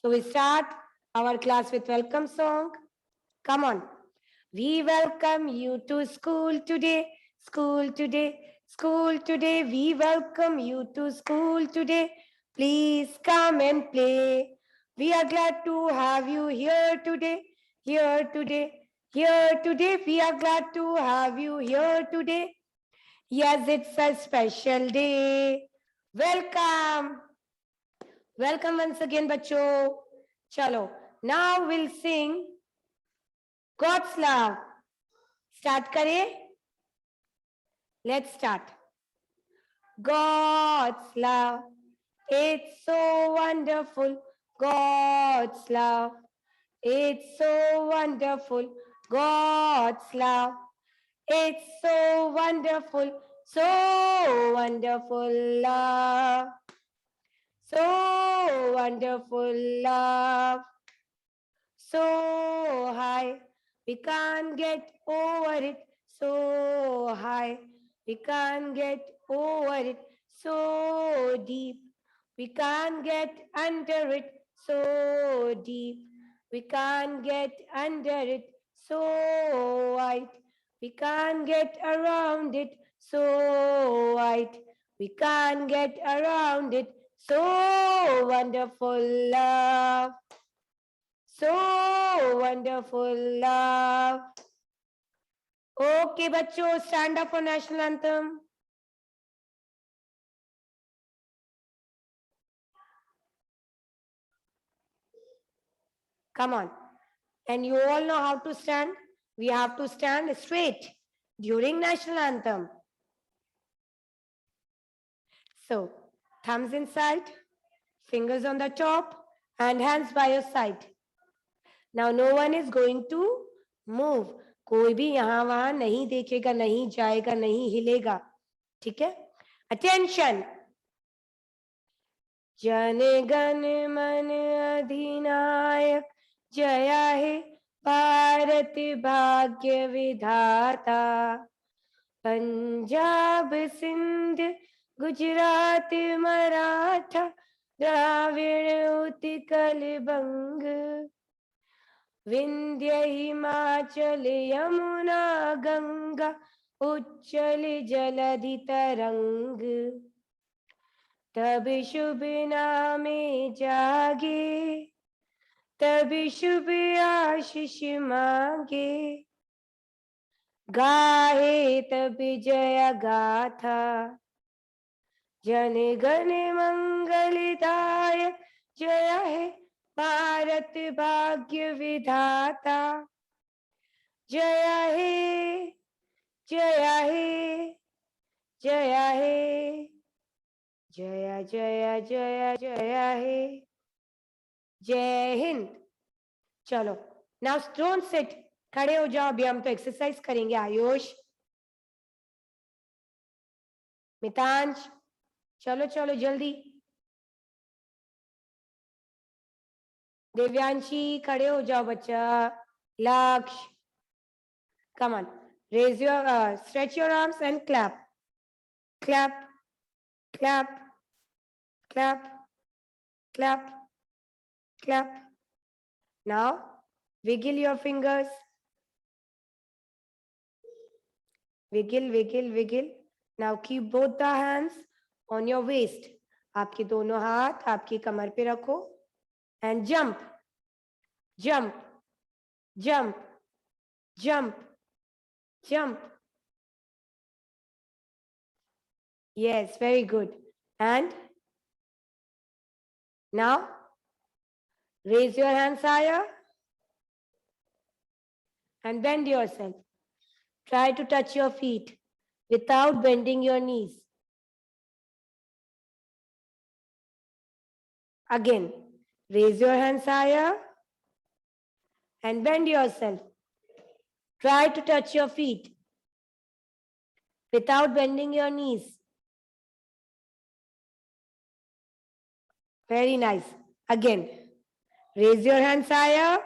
So we start our class with welcome song. Come on. We welcome you to school today, school today, school today. We welcome you to school today. Please come and play. We are glad to have you here today, here today, here today. We are glad to have you here today. Yes, it's a special day. Welcome. Welcome once again, बच्चों. चलो, now we'll sing God's love. Start करें. Let's start. God's love, it's so wonderful. God's love, it's so wonderful. God's love, it's so wonderful. So wonderful love. So wonderful love. So high, we can't get over it. So high, we can't get over it. So deep, we can't get under it. So deep, we can't get under it. So wide, we can't get around it. So wide, we can't get around it. So wonderful love. So wonderful love. Okay, बच्चों, stand up for national anthem. Come on. And you all know how to stand. We have to stand straight during national anthem. So, thumbs inside, fingers on the top, and hands by your side. Now, no one is going to move. कोई भी यहाँ वहाँ नहीं देखेगा, नहीं जाएगा, नहीं हिलेगा. ठीक है? Attention. जन गण मन अधिनायक जया हे भारत भाग्य विधाता. पंजाब सिंध गुजरात मराठा द्राविड़ उत्कल बंग विंध्य हिमाचल यमुना गंगा उच्चल जलधि तरंग. तब शुभ नामे जागे, तब शुभ आशीष मांगे. गाहे तब जय गाथा, जन गण मंगलदायक जय हे भारत भाग्य विधाता. जय हे, जय हे, जय हे, जय जय जय जय हे. जय हिंद. चलो, नाउ डोंट सिट. खड़े हो जाओ. अभी हम तो एक्सरसाइज करेंगे. आयुष, मितांश, चलो चलो जल्दी. दिव्यांशी, खड़े हो जाओ बच्चा. लक्ष्य, come on, raise your stretch your arms and clap. Clap, clap, clap, clap, clap. Now wiggle your fingers. Wiggle, wiggle, wiggle. Now keep both the hands on your waist. आपके दोनों हाथ आपकी कमर पे रखो. And jump, jump, jump, jump, jump. Yes, very good. And now raise your hands higher and bend yourself. Try to touch your feet without bending your knees. Again, raise your hands higher and bend yourself. Try to touch your feet without bending your knees. Very nice. Again, raise your hands higher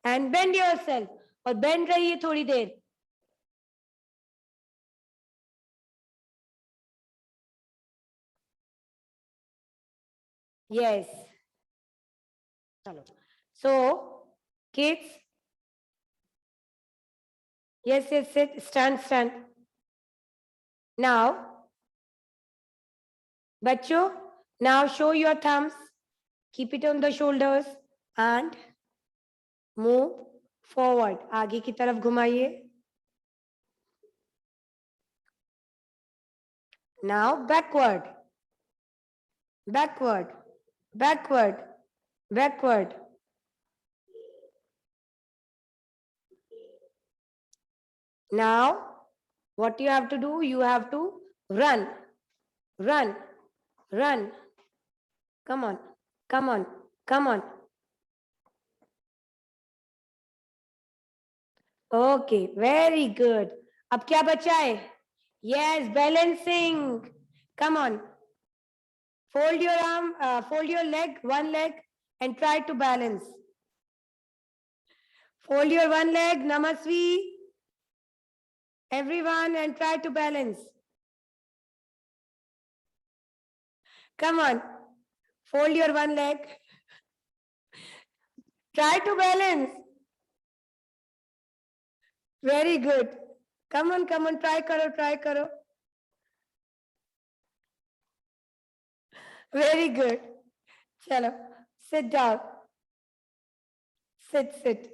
and bend yourself. और bend रहिए थोड़ी देर. Yes. So, kids, yes, sit, stand. Now, बच्चों, now show your thumbs. Keep it on the shoulders and move forward. आगे की तरफ घुमाइए. Now backward. Now, what you have to do? You have to run. Come on. Okay, very good. अब क्या बचा है? Yes, balancing. Come on. Fold your arm, fold your leg, one leg, and try to balance. Fold your one leg, Namasvi. Everyone, and try to balance. Come on. Fold your one leg. Try to balance. Very good. Come on, try karo. Very good. Chalo, sit down. Sit.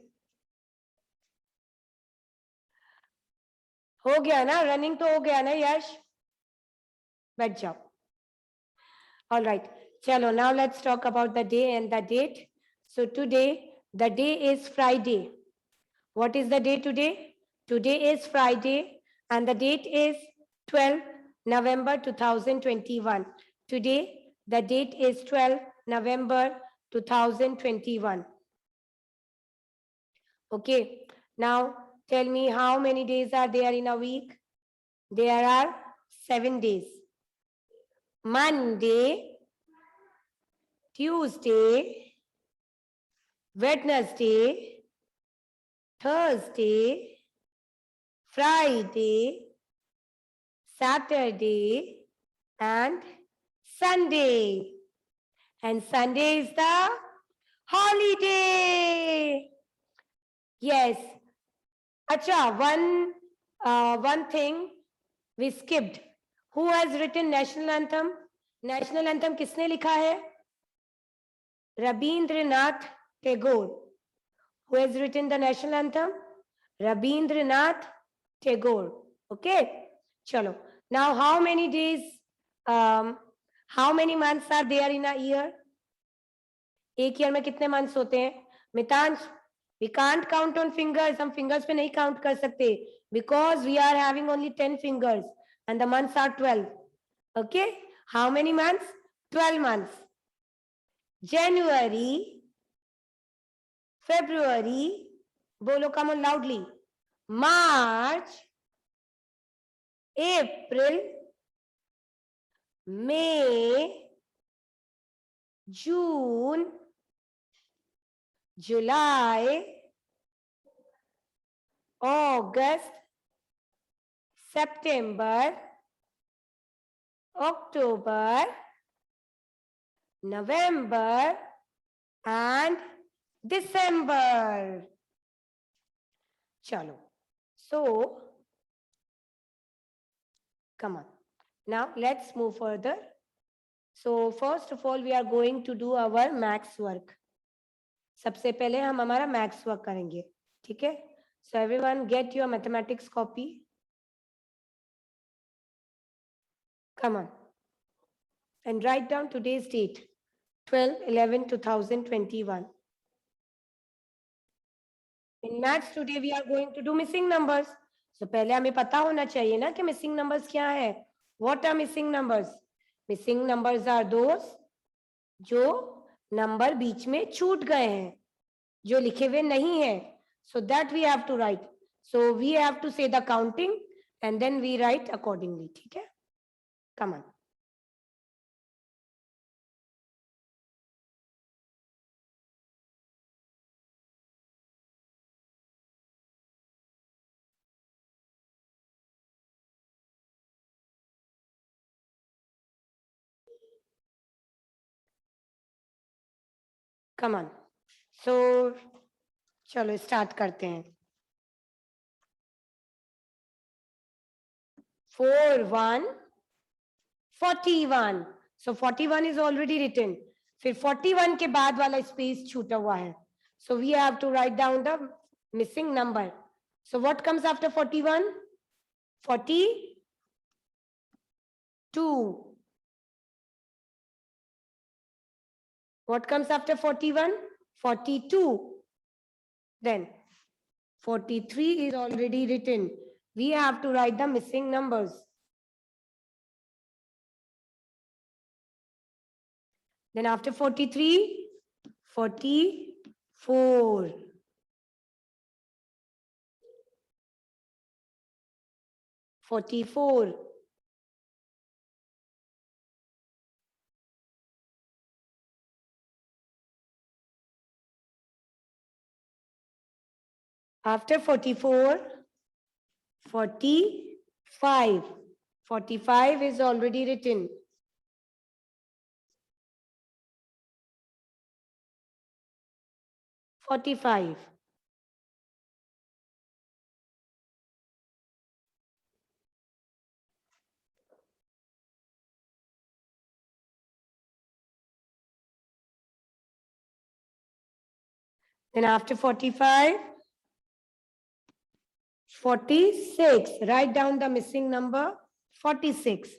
हो गया ना, running तो हो गया ना यश. बैठ जाओ. All right. Chalo, now let's talk about the day and the date. So today, the day is Friday. What is the day today? Today is Friday and the date is 12 November 2021. Today, the date is 12 November 2021. Okay. Now, tell me how many days are there in a week? There are 7 days. Monday, Tuesday, Wednesday, Thursday, Friday, Saturday, and Sunday. And Sunday is the holiday. Yes. Acha, one thing we skipped. Who has written national anthem? National anthem किसने लिखा है? Rabindranath Tagore. Who has written the national anthem? Rabindranath Tagore. Okay. Chalo. Now, how many days, how many months are there in a year? एक year में कितने months होते हैं? Mitansh, we can't count on fingers. हम fingers पे नहीं count कर सकते because we are having only 10 fingers and the months are 12. Okay. How many months? 12 months. January, February, bolo, come on loudly. March, April, May, June, July, August, September, October, November, and December. Chalo. So, come on. Now, let's move further. So, first of all, we are going to do our max work. सबसे पहले हम हमारा maths work करेंगे. ठीक है? So, everyone get your mathematics copy. Come on. And write down today's date. 12/11/2021. In maths today we are going to do missing numbers. So पहले हमें पता होना चाहिए ना कि missing numbers क्या है. What are missing numbers? Missing numbers are those जो नंबर बीच में छूट गए हैं, जो लिखे हुए नहीं है. So that we have to write. So we have to say the counting and then we write accordingly. ठीक है? Come on. Come on. So चलो स्टार्ट करते हैं। 4 1 41। So 41 is already written. फिर 41 के बाद वाला स्पेस छूटा हुआ है, so we have to write down the missing number. So what comes after 41? 42। What comes after 41? 42. Then 43 is already written. We have to write the missing numbers. Then after 43, 44. 44. After 44, 45. 45 is already written. 45. Then after 45, 46. Write down the missing number, 46.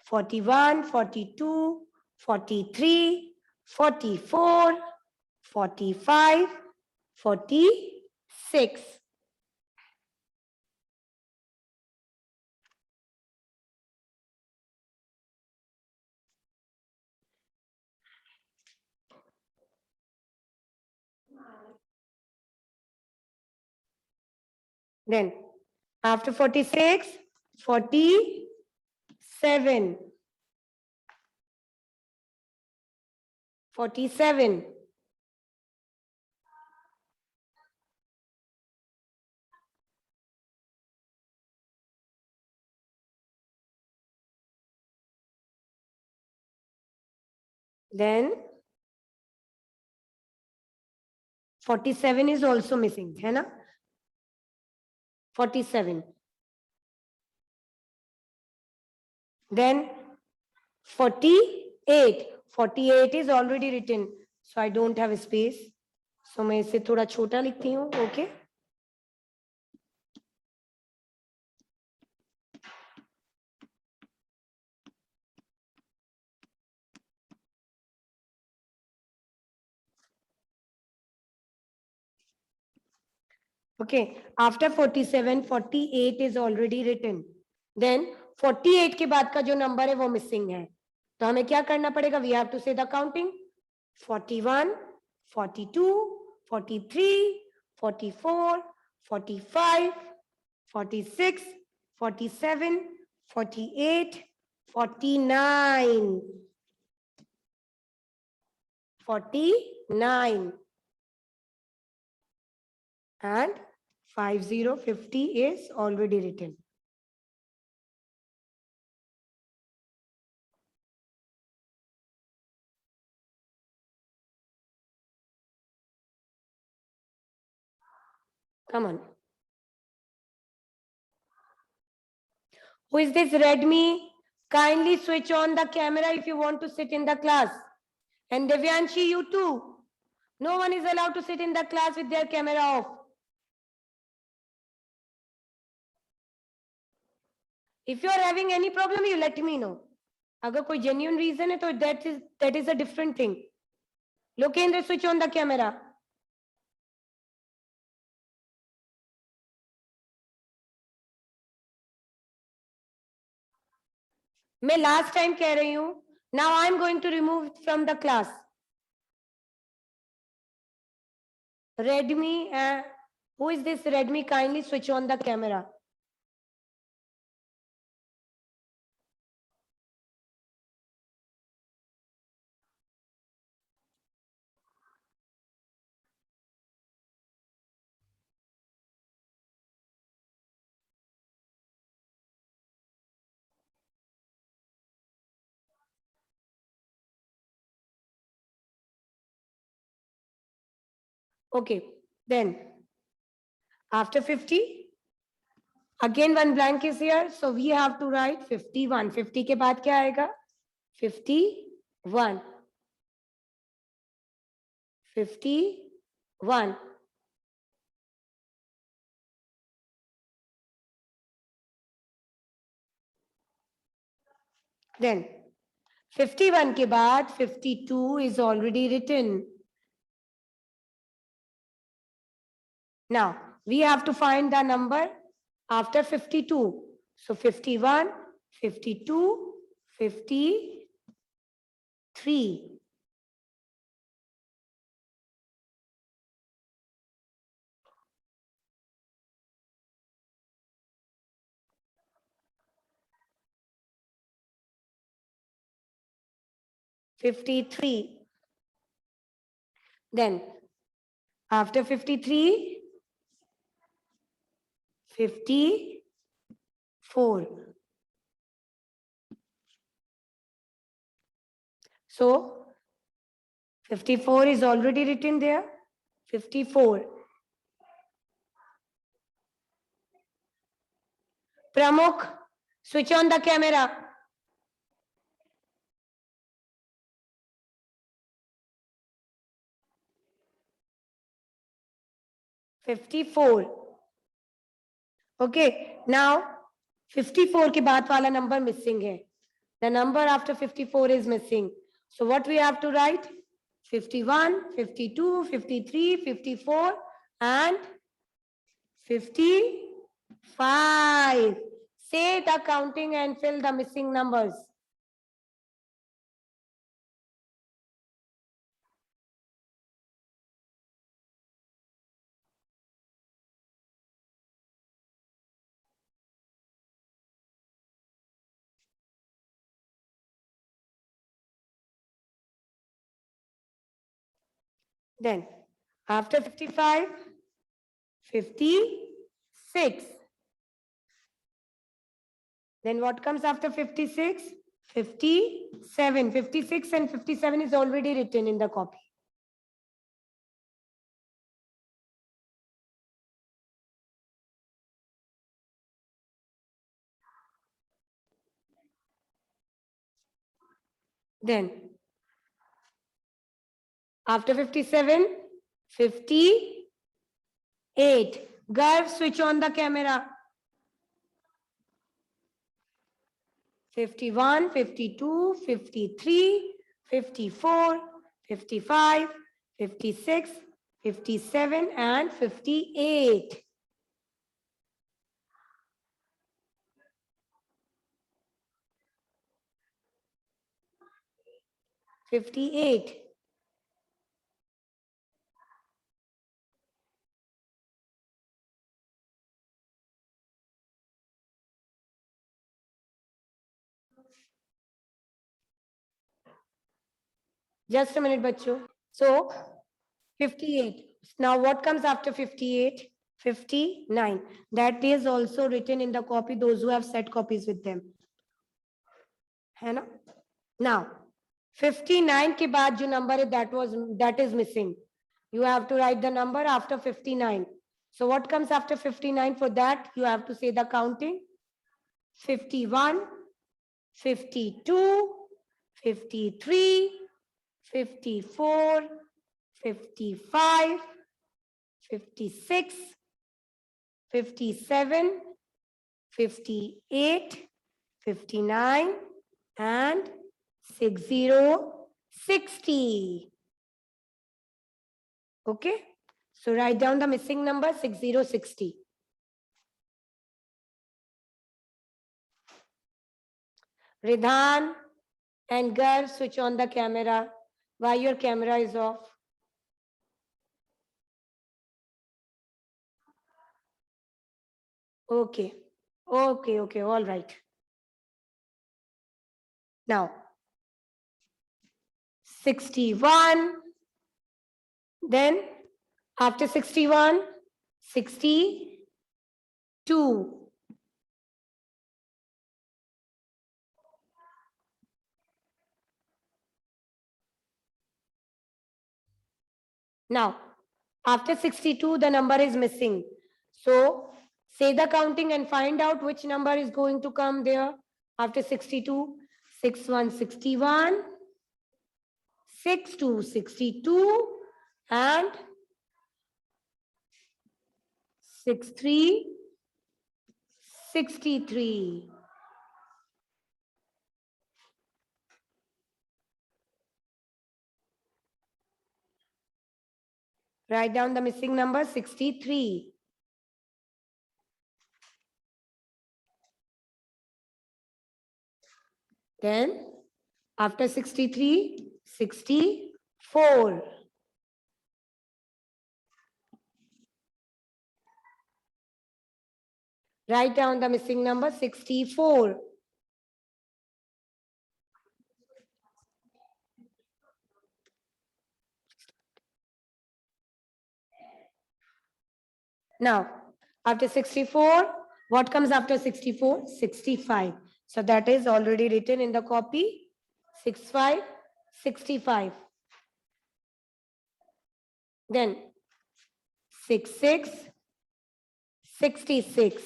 41, 42, 43, 44, 45, 46. Then after 46, 47. 47. Then 47 is also missing, है ना? 47. Then 48. 48 is already written, so I don't have a space. So मैं इसे थोड़ा छोटा लिखती हूँ, okay? Okay, after 47, 48 is already written. Then 48 के बाद का जो नंबर है वो मिसिंग है, तो हमें क्या करना पड़ेगा? We have to say the counting. 41, 42, 43, 44, 45, 46, 47, 48, 49. 49. And 5050 is already written. Come on. Who is this Redmi? Kindly switch on the camera if you want to sit in the class. And Devyanshi, you too. No one is allowed to sit in the class with their camera off. If you are having any problem, you let me know. अगर कोई genuine reason है तो that is a different thing. Lokendra, switch on the camera. मैं last time कह रही हूँ. Now I am going to remove from the class. Redmi, who is this Redmi? Kindly switch on the camera. Okay, then after 50, again one blank is here, so we have to write 51. 50 के बाद क्या आएगा? 51. 51. Then 51 के बाद 52 is already written. Now we have to find the number after 52. So 51, 52, 53. Then after 53, 54. So 54 is already written there. 54. Pramukh, switch on the camera. 54. Okay, now 54 के बाद वाला number missing है. The number after 54 is missing. So what we have to write? 51, 52, 53, 54 and 55. Say the counting and fill the missing numbers. Then after 55, 56. Then what comes after 56? 57. 56 and 57 is already written in the copy. Then after 57, 58. Garv, switch on the camera. 51, 52, 53, 54, 55, 56, 57 and 58. Just a minute, bachcho. So 58. Now what comes after 58? 59. That is also written in the copy, those who have set copies with them. है ना? Now 59 के बाद जो number है, that is missing. You have to write the number after 59. So what comes after 59? For that you have to say the counting. 51, 52, 53, 54, 55, 56, 57, 58, 59 and 60. Okay, so write down the missing number 60. Ridhan and Gar, switch on the camera. Why your camera is off? Okay, all right. Now 61. Then after 61, 62. Now After 62, the number is missing. So say the counting and find out which number is going to come there after 62. 61, 61, 62, 62, and 63, 63. Write down the missing number 63. Then after 63, 64. Write down the missing number 64. Now, after 64, what comes after 64? 65. So that is already written in the copy. 65, 65. Then 66, 66.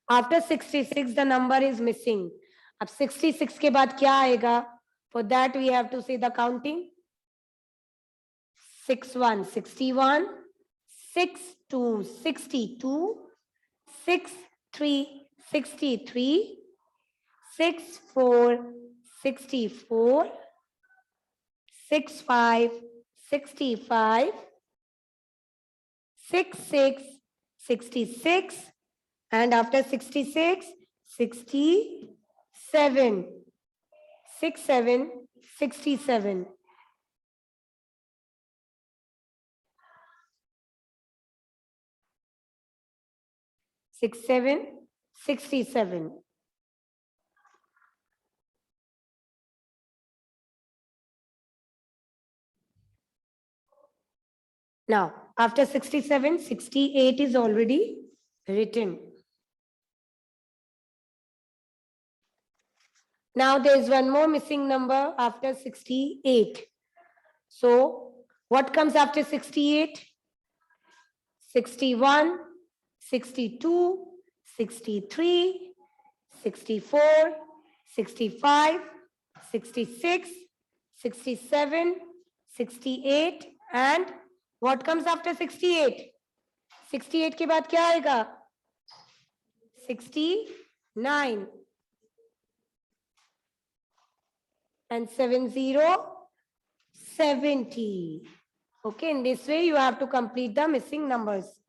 After 66, the number is missing. अब 66 के बाद क्या आएगा? For that we have to say the counting. 61, 61, 62, 62, 63, 63, 64, 64, 65, 65, 66, 66, and after 66, 67, 67, 67. Six, 7, 67. Now, after 67, 68 is already written. Now, there is one more missing number after 68. So, what comes after 68? 61, 62, 63, 64, 65, 66, 67, 68, and what comes after 68? 68 के बाद क्या आएगा? 69 and 70, 70. Okay, in this way you have to complete the missing numbers.